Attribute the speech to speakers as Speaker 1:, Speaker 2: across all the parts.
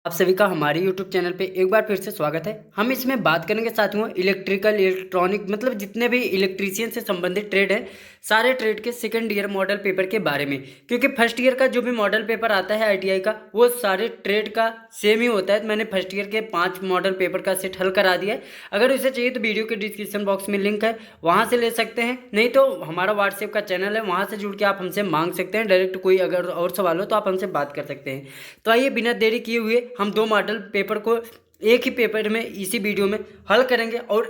Speaker 1: आप सभी का हमारे YouTube चैनल पे एक बार फिर से स्वागत है। हम इसमें बात करेंगे साथियों इलेक्ट्रिकल इलेक्ट्रॉनिक मतलब जितने भी इलेक्ट्रीशियन से संबंधित ट्रेड है, सारे ट्रेड के सेकंड ईयर मॉडल पेपर के बारे में। क्योंकि फर्स्ट ईयर का जो भी मॉडल पेपर आता है ITI का, वो सारे ट्रेड का सेम ही होता है। तो मैंने फर्स्ट ईयर के 5 मॉडल पेपर का सेट हल करा दिया है। अगर उसे चाहिए तो वीडियो के डिस्क्रिप्शन बॉक्स में लिंक है, वहाँ से ले सकते हैं। नहीं तो हमारा व्हाट्सएप का चैनल है, वहाँ से जुड़ के आप हमसे मांग सकते हैं। डायरेक्ट कोई अगर और सवाल हो तो आप हमसे बात कर सकते हैं। तो आइए बिना देरी किए हुए हम 2 मॉडल पेपर को एक ही पेपर में इसी वीडियो में हल करेंगे। और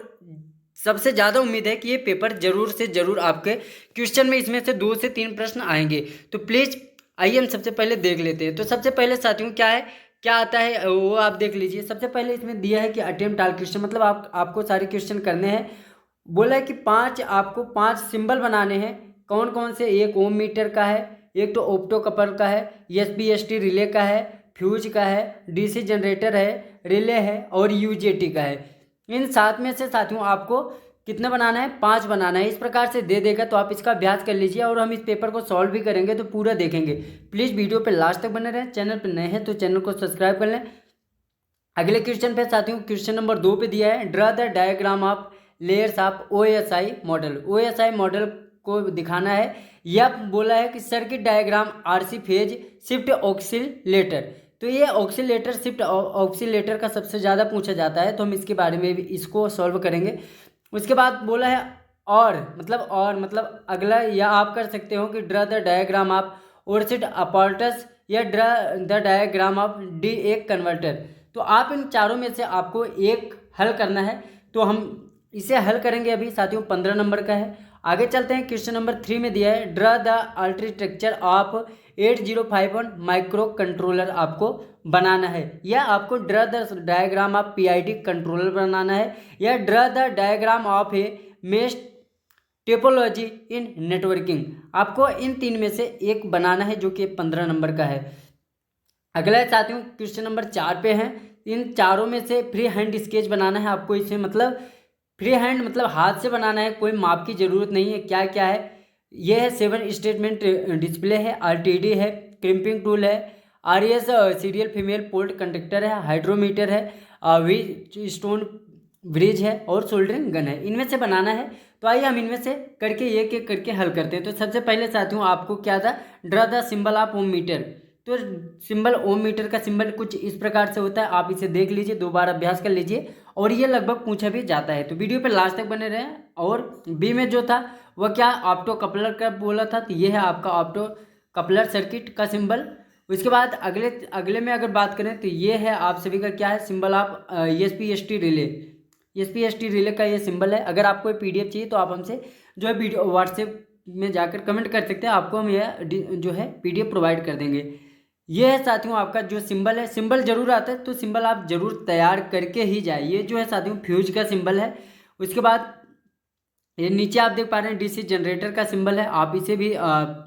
Speaker 1: सबसे ज़्यादा उम्मीद है कि ये पेपर ज़रूर से ज़रूर आपके क्वेश्चन में इसमें से 2 से 3 प्रश्न आएंगे। तो प्लीज़ आइए हम सबसे पहले देख लेते हैं। तो सबसे पहले साथियों क्या आता है वो आप देख लीजिए। सबसे पहले इसमें दिया है कि अटेम्प्ट ऑल क्वेश्चन, मतलब आपको सारे क्वेश्चन करने हैं। बोला है कि आपको 5 सिंबल बनाने हैं। कौन कौन से? एक ओम मीटर का है, एक तो ऑप्टो कपल का है, SPST रिले का है, फ्यूज का है, DC जनरेटर है, रिले है और UJT का है। इन 7 में से साथियों आपको कितना बनाना है? 5 बनाना है। इस प्रकार से दे देगा तो आप इसका अभ्यास कर लीजिए और हम इस पेपर को सॉल्व भी करेंगे तो पूरा देखेंगे। प्लीज़ वीडियो पे लास्ट तक बने रहें। चैनल पर नए हैं तो चैनल को सब्सक्राइब कर लें। अगले क्वेश्चन पे साथियों क्वेश्चन नंबर 2 पे दिया है, draw the diagram of layers of OSI model. OSI model को दिखाना है। यह बोला है कि circuit diagram RC phase shift oscillator. तो ये ऑक्सीलेटर शिफ्ट ऑक्सीलेटर का सबसे ज़्यादा पूछा जाता है, तो हम इसके बारे में भी इसको सॉल्व करेंगे। उसके बाद बोला है और मतलब अगला, या आप कर सकते हो कि draw the diagram of Orsat apparatus या draw the diagram of DA converter. तो आप इन चारों में से आपको एक हल करना है। तो हम इसे हल करेंगे अभी साथियों। 15 नंबर का है। आगे चलते हैं। क्वेश्चन नंबर 3 में दिया है, draw the architecture of 8051 microcontroller आपको बनाना है। या आपको draw the diagram of PID controller बनाना है, या draw the diagram of a mesh topology in networking. आपको इन 3 में से एक बनाना है, जो कि 15 नंबर का है। अगला है साथियों क्वेश्चन नंबर 4 पे है। इन चारों में से फ्री हैंड स्केच बनाना है आपको। इसमें मतलब फ्री हैंड मतलब हाथ से बनाना है, कोई माप की ज़रूरत नहीं है। क्या क्या है? ये है 7 स्टेटमेंट डिस्प्ले है, RTD है, क्रिम्पिंग टूल है, RS serial female port conductor है, हाइड्रोमीटर है, वी स्टोन ब्रिज है और सोल्डरिंग गन है। इनमें से बनाना है। तो आइए हम इनमें से करके एक एक करके हल करते हैं। तो सबसे पहले साथियों आपको क्या था, draw the symbol of ohmmeter. तो सिंबल ओम मीटर का सिंबल कुछ इस प्रकार से होता है। आप इसे देख लीजिए, 2 बार अभ्यास कर लीजिए और ये लगभग पूछा भी जाता है। तो वीडियो पे लास्ट तक बने रहें। और बी में जो था वह क्या, ऑप्टो कपलर का बोला था। तो ये है आपका ऑप्टो कपलर सर्किट का सिंबल। उसके बाद अगले अगले में अगर बात करें तो ये है आप सभी का क्या है, symbol of SPST relay. SPST relay का ये सिंबल है। अगर आपको PDF चाहिए तो आप हमसे जो है वीडियो व्हाट्सएप में जाकर कमेंट कर सकते हैं। आपको हम यह जो है PDF प्रोवाइड कर देंगे। ये है साथियों आपका जो सिंबल है। सिंबल जरूर आता है तो सिंबल आप जरूर तैयार करके ही जाए। ये जो है साथियों फ्यूज का सिंबल है। उसके बाद ये नीचे आप देख पा रहे हैं DC जनरेटर का सिंबल है। आप इसे भी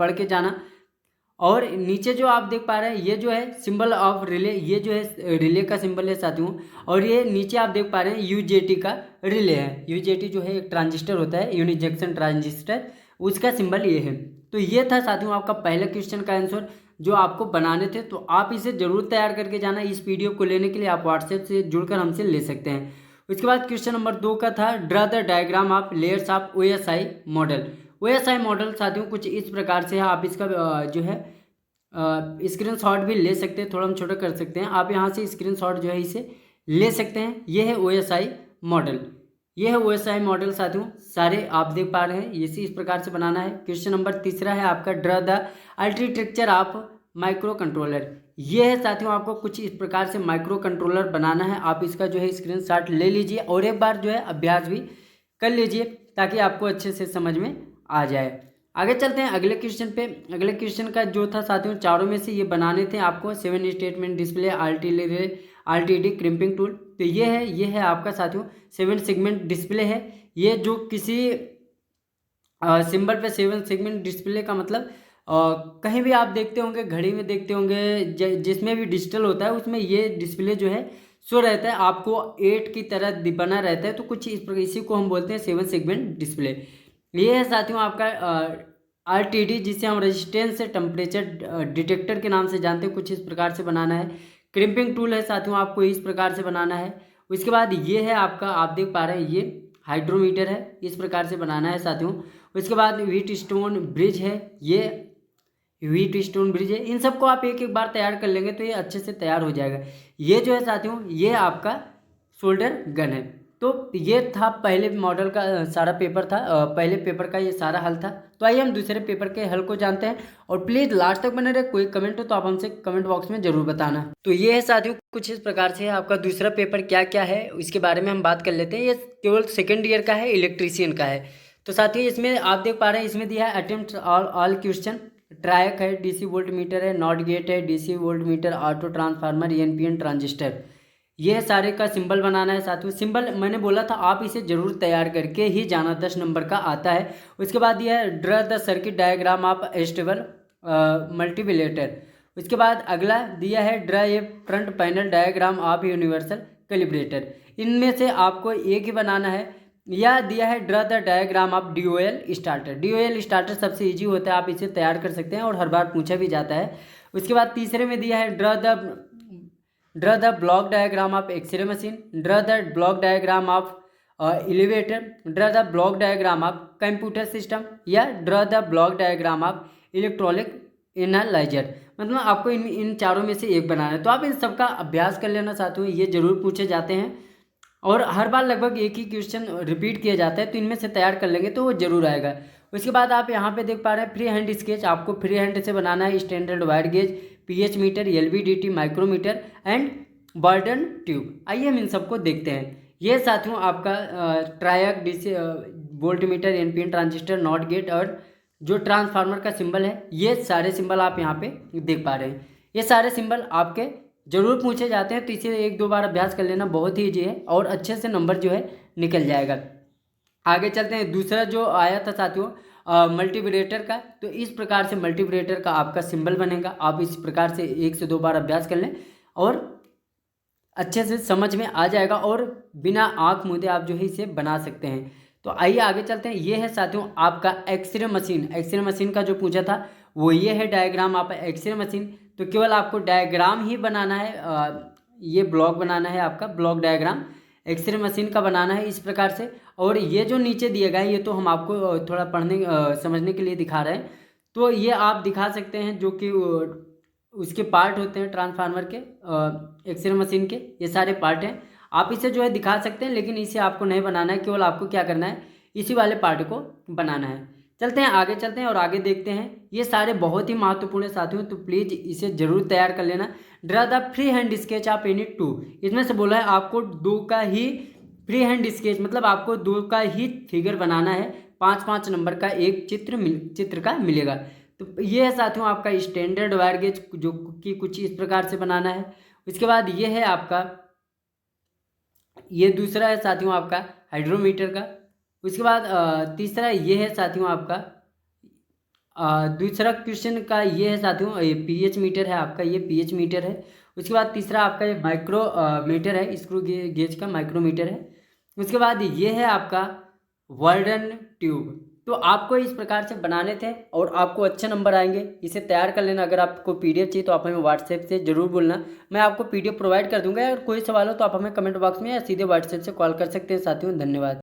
Speaker 1: पढ़ के जाना। और नीचे जो आप देख पा रहे हैं ये जो है सिंबल ऑफ रिले, ये जो है रिले का सिंबल है साथियों। और ये नीचे आप देख पा रहे हैं UJT का रिले है। UJT जो है एक ट्रांजिस्टर होता है, यूनि जंक्शन ट्रांजिस्टर, उसका सिंबल ये है। तो ये था साथियों आपका पहले क्वेश्चन का आंसर जो आपको बनाने थे। तो आप इसे जरूर तैयार करके जाना। इस PDF को लेने के लिए आप व्हाट्सएप से जुड़कर हमसे ले सकते हैं। उसके बाद क्वेश्चन नंबर 2 का था, draw the diagram of layers of OSI model. OSI model साथियों कुछ इस प्रकार से है। आप इसका जो है स्क्रीन शॉट भी ले सकते हैं, थोड़ा हम छोटा कर सकते हैं। आप यहाँ से स्क्रीन शॉट जो है इसे ले सकते हैं। ये है OSI मॉडल। ये है OSI मॉडल साथियों, सारे आप देख पा रहे हैं। इसी इस प्रकार से बनाना है। क्वेश्चन नंबर 3 है आपका, draw the architecture of micro controller. ये है साथियों आपको कुछ इस प्रकार से माइक्रो कंट्रोलर बनाना है। आप इसका जो है स्क्रीन शॉट ले लीजिए और एक बार जो है अभ्यास भी कर लीजिए ताकि आपको अच्छे से समझ में आ जाए। आगे चलते हैं अगले क्वेश्चन पे। अगले क्वेश्चन का जो था साथियों चारों में से ये बनाने थे आपको। 7 statement display, RTD crimping tool. तो ये है आपका साथियों 7 सेगमेंट डिस्प्ले है। ये जो किसी सिंबल पे 7 सेगमेंट डिस्प्ले का मतलब कहीं भी आप देखते होंगे, घड़ी में देखते होंगे, जिसमें भी डिजिटल होता है उसमें ये डिस्प्ले जो है शो रहता है, आपको 8 की तरह बना रहता है। तो कुछ इसी को हम बोलते हैं 7 सेगमेंट डिस्प्ले। ये है साथियों आपका RTD, जिसे हम रेजिस्टेंस टेम्परेचर डिटेक्टर के नाम से जानते हैं। कुछ इस प्रकार से बनाना है। क्रिम्पिंग टूल है साथियों, आपको इस प्रकार से बनाना है। उसके बाद ये है आपका, आप देख पा रहे हैं ये हाइड्रोमीटर है, इस प्रकार से बनाना है साथियों। उसके बाद व्हीट स्टोन ब्रिज है, ये व्हीट स्टोन ब्रिज है। इन सबको आप एक एक बार तैयार कर लेंगे तो ये अच्छे से तैयार हो जाएगा। ये जो है साथियों, ये आपका शोल्डर गन है। तो ये था पहले मॉडल का सारा पेपर था, पहले पेपर का ये सारा हल था। तो आइए हम दूसरे पेपर के हल को जानते हैं, और प्लीज़ लास्ट तक बने रहे। कोई कमेंट हो तो आप हमसे कमेंट बॉक्स में ज़रूर बताना। तो ये है साथियों, कुछ इस प्रकार से है आपका दूसरा पेपर क्या क्या है इसके बारे में हम बात कर लेते हैं। ये केवल सेकेंड ईयर का है, इलेक्ट्रीशियन का है। तो साथियों इसमें आप देख पा रहे हैं, इसमें दिया है अटेम्प्ट ऑल क्वेश्चन, ट्रायक है, डीसी वोल्ट मीटर है, नॉट गेट है, DC volt meter, auto transformer, NPN transistor, ये सारे का सिंबल बनाना है साथियों। सिंबल मैंने बोला था आप इसे जरूर तैयार करके ही जाना, 10 नंबर का आता है। उसके बाद यह है draw the circuit diagram of stable multivibrator. उसके बाद अगला दिया है draw a front panel diagram of universal calibrator. इनमें से आपको एक ही बनाना है। या दिया है draw the diagram of DOL starter. DOL starter सबसे इजी होता है, आप इसे तैयार कर सकते हैं और हर बार पूछा भी जाता है। उसके बाद तीसरे में दिया है draw the block diagram of X ray machine, draw the block diagram of elevator, draw the block diagram of computer system, या draw the block diagram of electronic analyser. मतलब आपको इन चारों में से एक बनाना है। तो आप इन सबका अभ्यास कर लेना साथियों, ये जरूर पूछे जाते हैं और हर बार लगभग एक ही क्वेश्चन रिपीट किया जाता है। तो इनमें से तैयार कर लेंगे तो वो जरूर आएगा। उसके बाद आप यहाँ पे देख पा रहे हैं फ्री हैंड स्केच, आपको फ्री हैंड से बनाना है। Standard wire gauge, pH meter, LVDT, micrometer and Bourdon tube. आइए हम इन सबको देखते हैं। ये साथियों आपका triac, DC voltmeter, NPN transistor, NOT gate और जो ट्रांसफार्मर का सिंबल है, ये सारे सिंबल आप यहाँ पे देख पा रहे हैं। ये सारे सिंबल आपके जरूर पूछे जाते हैं, तो इसे एक दो बार अभ्यास कर लेना, बहुत ही ईजी है और अच्छे से नंबर जो है निकल जाएगा। आगे चलते हैं। दूसरा जो आया था साथियों मल्टीप्रेटर का, तो इस प्रकार से मल्टीप्रेटर का आपका सिंबल बनेगा। आप इस प्रकार से एक से दो बार अभ्यास कर लें और अच्छे से समझ में आ जाएगा और बिना आंख मूंदे आप जो है इसे बना सकते हैं। तो आइए आगे चलते हैं। ये है साथियों आपका एक्सरे मशीन। एक्सरे मशीन का जो पूछा था वो ये है डायग्राम आप एक्सरे मशीन। तो केवल आपको डायग्राम ही बनाना है, ये ब्लॉक बनाना है, आपका ब्लॉक डायग्राम एक्सरे मशीन का बनाना है इस प्रकार से। और ये जो नीचे दिए गए ये तो हम आपको थोड़ा पढ़ने समझने के लिए दिखा रहे हैं। तो ये आप दिखा सकते हैं जो कि उसके पार्ट होते हैं ट्रांसफार्मर के, एक्सरे मशीन के ये सारे पार्ट हैं। आप इसे जो है दिखा सकते हैं, लेकिन इसे आपको नहीं बनाना है, केवल आपको क्या करना है इसी वाले पार्ट को बनाना है। चलते हैं आगे, चलते हैं और आगे देखते हैं। ये सारे बहुत ही महत्वपूर्ण है साथियों, तो प्लीज़ इसे जरूर तैयार कर लेना। Draw the free hand sketch of any two. इसमें से बोला है आपको दो का ही फ्री हैंड स्केच, मतलब आपको दो का ही फिगर बनाना है। 5-5 नंबर का एक चित्र का मिलेगा। तो ये है साथियों आपका स्टैंडर्ड वायर गेज, जो कि कुछ इस प्रकार से बनाना है। उसके बाद ये है आपका, ये दूसरा है साथियों आपका हाइड्रोमीटर का। उसके बाद तीसरा ये है साथियों आपका दूसरा क्वेश्चन का ये है साथियों, ये पीएच मीटर है आपका, ये पीएच मीटर है। उसके बाद तीसरा आपका ये माइक्रो मीटर है, स्क्रू गेज का माइक्रोमीटर है। उसके बाद ये है आपका वर्डन ट्यूब। तो आपको इस प्रकार से बनाने थे और आपको अच्छे नंबर आएंगे। इसे तैयार कर लेना। अगर आपको पीडीएफ चाहिए तो आप हमें व्हाट्सएप से जरूर बोलना, मैं आपको पीडीएफ प्रोवाइड कर दूंगा। अगर कोई सवाल हो तो आप हमें कमेंट बॉक्स में या सीधे व्हाट्सएप से कॉल कर सकते हैं साथियों। धन्यवाद।